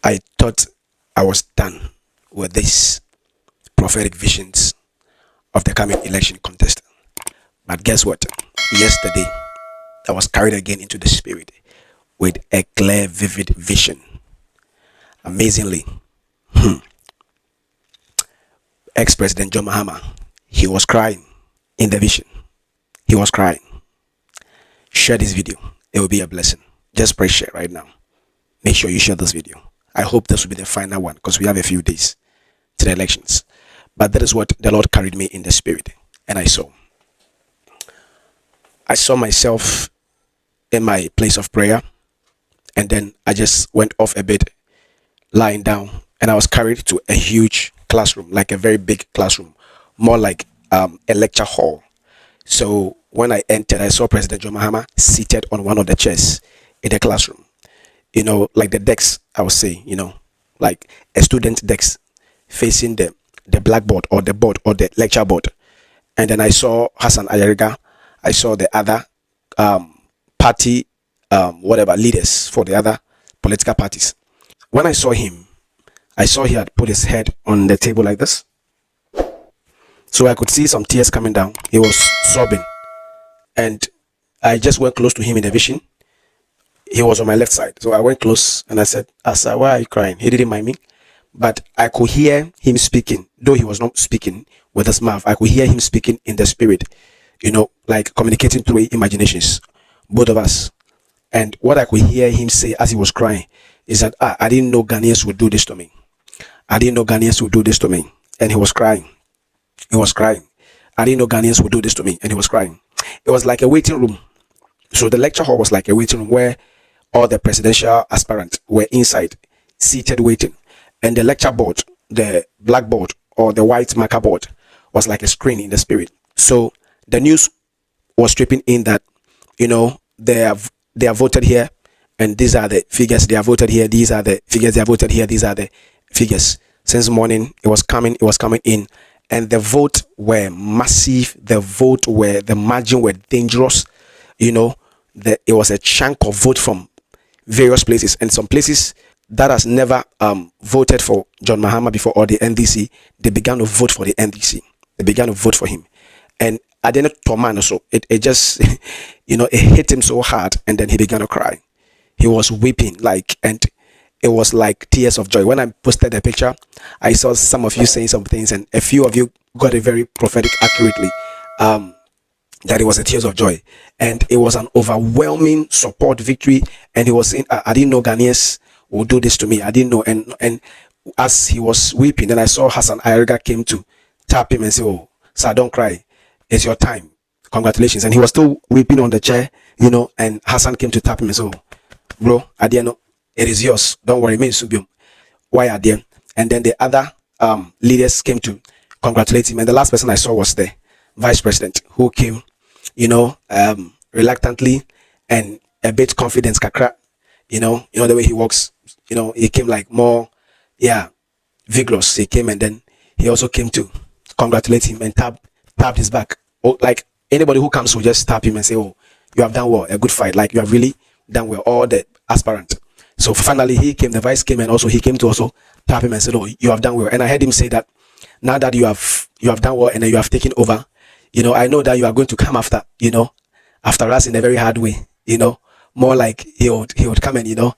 I thought I was done with this prophetic visions of the coming election contest. But guess what? Yesterday, I was carried again into the spirit with a clear, vivid vision. Amazingly, ex-President John Mahama, he was crying in the vision. He was crying. Share this video. It will be a blessing. Just press share right now. Make sure you share this video. I hope this will be the final one because we have a few days to the elections. But that is what the Lord carried me in the spirit. And I saw myself in my place of prayer. And then I just went off a bit, lying down. And I was carried to a huge classroom, like a very big classroom, more like a lecture hall. So when I entered, I saw President John Mahama seated on one of the chairs in the classroom. You know, like the decks, I would say, you know, like a student desk facing the blackboard or the board or the lecture board. And then I saw Hassan Ayariga. I saw the other party, whatever, leaders for the other political parties. When I saw him, I saw he had put his head on the table like this. So I could see some tears coming down. He was sobbing. And I just went close to him in the vision. He was on my left side. So I went close and I said, Asa, why are you crying? He didn't mind me. But I could hear him speaking, though he was not speaking with his mouth. I could hear him speaking in the spirit, you know, like communicating through imaginations, both of us. And what I could hear him say as he was crying is that, I didn't know Ghanaians would do this to me. I didn't know Ghanaians would do this to me. And he was crying. He was crying. I didn't know Ghanaians would do this to me. And he was crying. It was like a waiting room. So the lecture hall was like a waiting room where all the presidential aspirants were inside, seated waiting. And the lecture board, the blackboard or the white marker board was like a screen in the spirit. So the news was stripping in that, you know, they are voted here and these are the figures. They are voted here. These are the figures. They are voted here. These are the figures. Since morning, it was coming in. And the vote were massive. The margin were dangerous. You know, it was a chunk of vote from various places, and some places that has never voted for John Mahama before or the NDC, they began to vote for the NDC. They began to vote for him. And at the end of Toman also, it just, you know, it hit him so hard, and then he began to cry. He was weeping, and it was like tears of joy. When I posted the picture, I saw some of you saying some things, and a few of you got it very prophetic accurately. That it was a tears of joy, and it was an overwhelming support victory. And he was saying, I didn't know Ghanaians would do this to me. I didn't know. And as he was weeping, then I saw Hassan Ayariga came to tap him and say, oh, sir, don't cry. It's your time. Congratulations. And he was still weeping on the chair, you know, and Hassan came to tap him and say, oh, bro, Adiano, it is yours. Don't worry, me Subium. Why Adian? And then the other leaders came to congratulate him. And the last person I saw was the vice president, who came, you know, reluctantly and a bit confidence kakra, you know the way he walks, you know, he came like more, vigorous. He came and then he also came to congratulate him and tapped his back. Oh, like anybody who comes will just tap him and say, oh, you have done well, a good fight, like you have really done well, all the aspirant. So finally he came, the vice came, and also he came to also tap him and said, oh, you have done well. And I heard him say that now that you have done well and then you have taken over, you know, I know that you are going to come after, you know, after us in a very hard way, you know, more like he would come and, you know,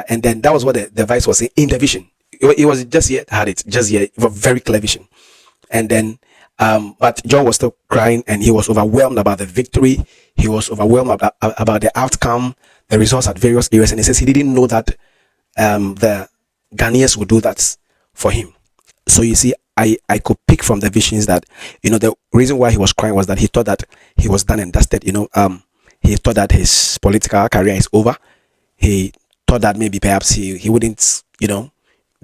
and then that was what the vice was saying in the vision. It was just yet had it, just yet, a very clear vision. And then, but John was still crying, and he was overwhelmed about the victory. He was overwhelmed about the outcome, the results at various areas. And he says he didn't know that the Ghanaians would do that for him. So you see, I could pick from the visions that, you know, the reason why he was crying was that he thought that he was done and dusted. You know, he thought that his political career is over. He thought that maybe perhaps he wouldn't, you know,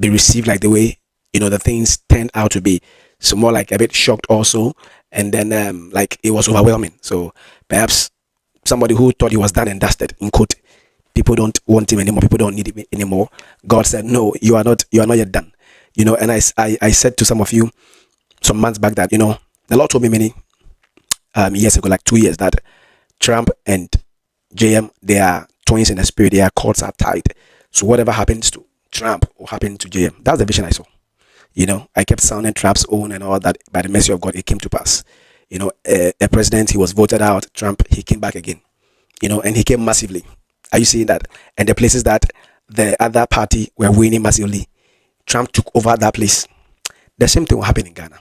be received like the way, you know, the things turned out to be. So more like a bit shocked also. And then like it was overwhelming. So perhaps somebody who thought he was done and dusted, in quote, people don't want him anymore, people don't need him anymore. God said, no, you are not yet done. You know, and I said to some of you some months back that, you know, the Lord told me many years ago, like 2 years, that Trump and JM, they are twins in the spirit. Their cords are tied. So whatever happens to Trump will happen to JM. That's the vision I saw. I kept sounding Trump's own and all that. By the mercy of God, it came to pass. A president, he was voted out. Trump, he came back again. And he came massively. Are you seeing that? And the places that the other party were winning massively, Trump took over that place. The same thing will happen in Ghana.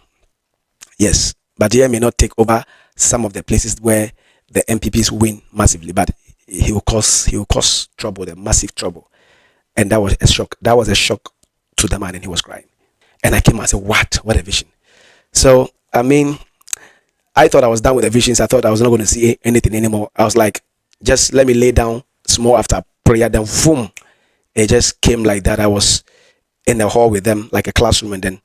Yes, but JM may not take over some of the places where the MPPs win massively, but he will cause trouble, the massive trouble. And that was a shock. That was a shock to the man, and he was crying. And I came and said, what a vision. So I thought I was done with the visions. I thought I was not going to see anything anymore. I was like, just let me lay down small after prayer. Then boom, it just came like that. I was in the hall with them like a classroom, and then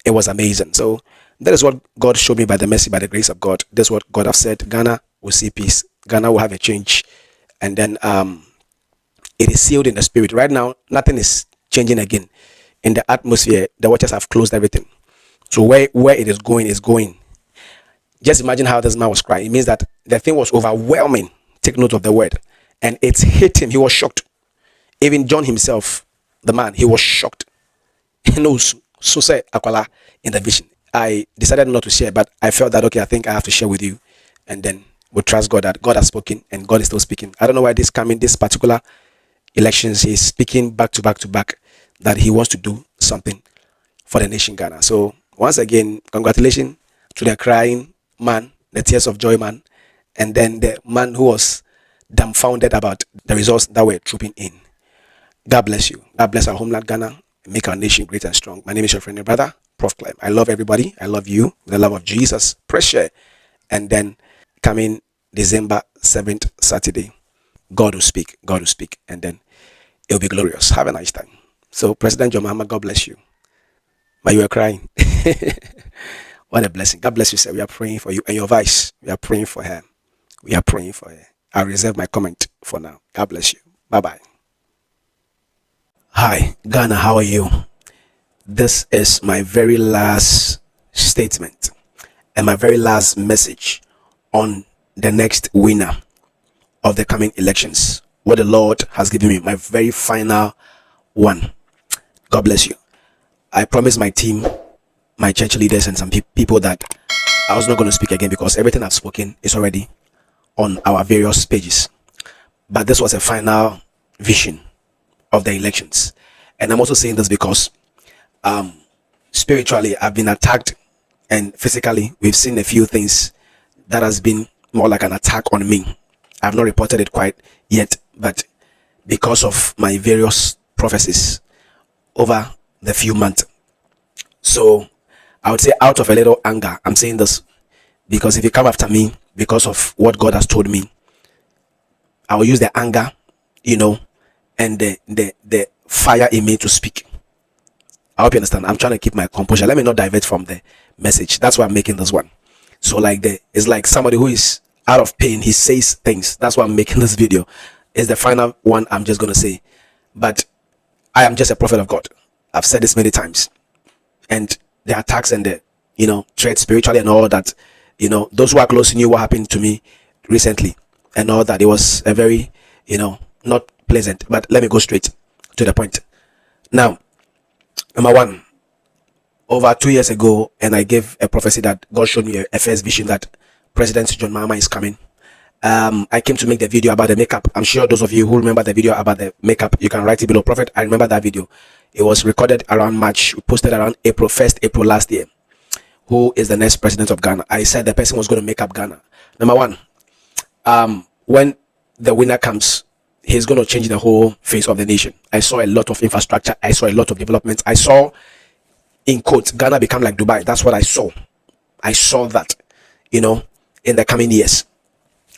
it was amazing. So that is what God showed me by the mercy, by the grace of God. That's what God has said. Ghana will see peace. Ghana will have a change. And then it is sealed in the spirit. Right now, nothing is changing again. In the atmosphere, the watchers have closed everything. So where it is going is going. Just imagine how this man was crying. It means that the thing was overwhelming. Take note of the word. And it hit him. He was shocked. Even John himself, the man, he was shocked. He knows. So say Akwala in the vision. I decided not to share, but I felt that, okay, I think I have to share with you. And then we trust God that God has spoken and God is still speaking. I don't know why this particular elections, he's speaking back to back that he wants to do something for the nation Ghana. So once again, congratulations to the crying man, the tears of joy man, and then the man who was dumbfounded about the results that were trooping in. God bless you. God bless our homeland Ghana. Make our nation great and strong. My name is your friend and brother, Prof. Clement. I love everybody. I love you with the love of Jesus. Press share. And then coming December 7th, Saturday, God will speak. God will speak. And then it will be glorious. Have a nice time. So, President John Mahama, God bless you. But you are crying. What a blessing. God bless you, sir. We are praying for you and your vice. We are praying for her. We are praying for her. I reserve my comment for now. God bless you. Bye-bye. Hi, Ghana, how are you? This is my very last statement and my very last message on the next winner of the coming elections. What the Lord has given me, my very final one. God bless you. I promised my team, my church leaders, and some people that I was not going to speak again because everything I've spoken is already on our various pages. But this was a final vision of the elections. And I'm also saying this because spiritually I've been attacked, and physically we've seen a few things that has been more like an attack on me. I've not reported it quite yet, but because of my various prophecies over the few months. So I would say out of a little anger, I'm saying this because if you come after me because of what God has told me, I will use the anger, and the fire in me to speak. I hope you understand. I'm trying to keep my composure. Let me not divert from the message. That's why I'm making this one. So it's like somebody who is out of pain. He says things. That's why I'm making this video. It's the final one I'm just going to say. But I am just a prophet of God. I've said this many times. And the attacks and the, threats spiritually and all that, those who are close to you, what happened to me recently and all that. It was a very, not pleasant. But let me go straight to the point. Now, number one, over 2 years ago, and I gave a prophecy that God showed me a first vision that President John Mahama is coming. I came to make the video about the makeup. I'm sure those of you who remember the video about the makeup, you can write it below. Prophet, I remember that video. It was recorded around March, posted around April last year. Who is the next president of Ghana? I said the person was going to make up Ghana. Number one, when the winner comes, he's going to change the whole face of the nation. I saw a lot of infrastructure. I saw a lot of development. I saw, in quotes, Ghana become like Dubai. That's what I saw. I saw that, in the coming years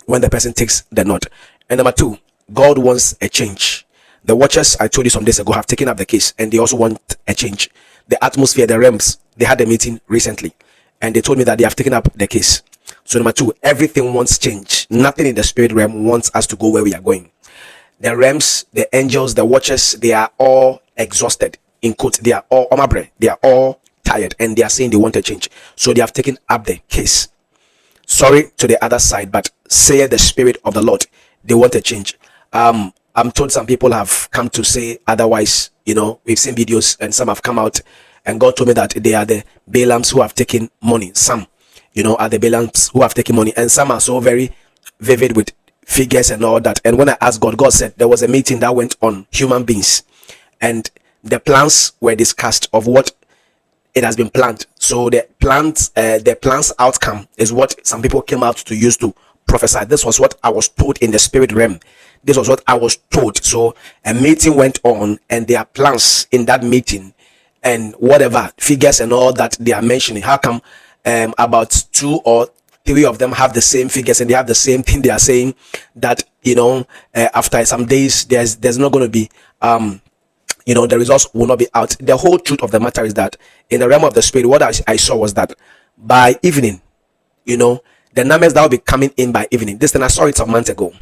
when the person takes the nod. And number two, God wants a change. The watchers, I told you some days ago, have taken up the case, and they also want a change. The atmosphere, the realms, they had a meeting recently, and they told me that they have taken up the case. So number two, everything wants change. Nothing in the spirit realm wants us to go where we are going. The realms, the angels, the watchers, they are all exhausted. In quotes, they are all omabre. They are all tired, and they are saying they want a change. So they have taken up the case. Sorry to the other side, but say the spirit of the Lord, they want a change. I'm told some people have come to say otherwise. You know, we've seen videos and some have come out and God told me that they are the Balaams who have taken money. Some, you know, are the Balaams who have taken money, and some are so very vivid with figures and all that. And when I asked God, God said there was a meeting that went on human beings, and the plans were discussed of what it has been planned. So the plans outcome is what some people came out to use to prophesy. This was what I was told in the spirit realm. This was what I was told. So a meeting went on, and there are plans in that meeting, and whatever figures and all that they are mentioning. How come about two or three of them have the same figures and they have the same thing they are saying, that after some days there's not going to be the results will not be out. The whole truth of the matter is that in the realm of the spirit, what I saw was that by evening, the numbers that will be coming in by evening. This thing I saw it some months ago.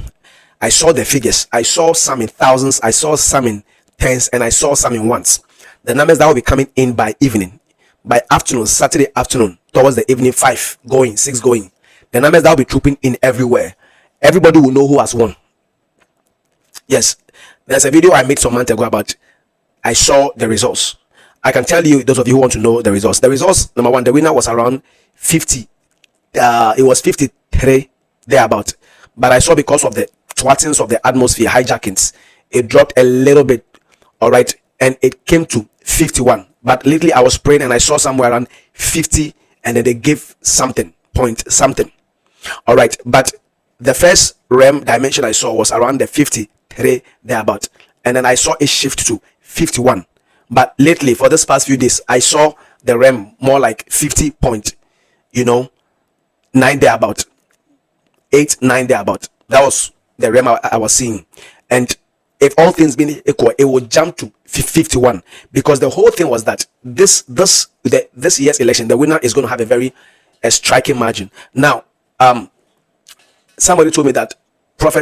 I saw the figures. I saw some in thousands, I saw some in tens, and I saw some in ones. The numbers that will be coming in by evening, by afternoon, Saturday afternoon, towards the evening, 5 going, 6 going. The numbers that will be trooping in everywhere. Everybody will know who has won. Yes, there's a video I made some months ago about. I saw the results. I can tell you, those of you who want to know the results. The results, number one, the winner was around 50. It was 53 thereabout. But I saw, because of the thwartings of the atmosphere, hijackings, it dropped a little bit. All right, and it came to 51. But lately I was praying and I saw somewhere around 50, and then they gave something, point something. All right, but the first realm dimension I saw was around the 53 thereabout, and then I saw it shift to 51. But lately, for this past few days, I saw the realm more like 50 point, 9 thereabout, 8, 9 thereabout. That was the realm I was seeing. And if all things being equal, it would jump to 51, because the whole thing was that this year's election, the winner is going to have a very striking margin. Now, somebody told me that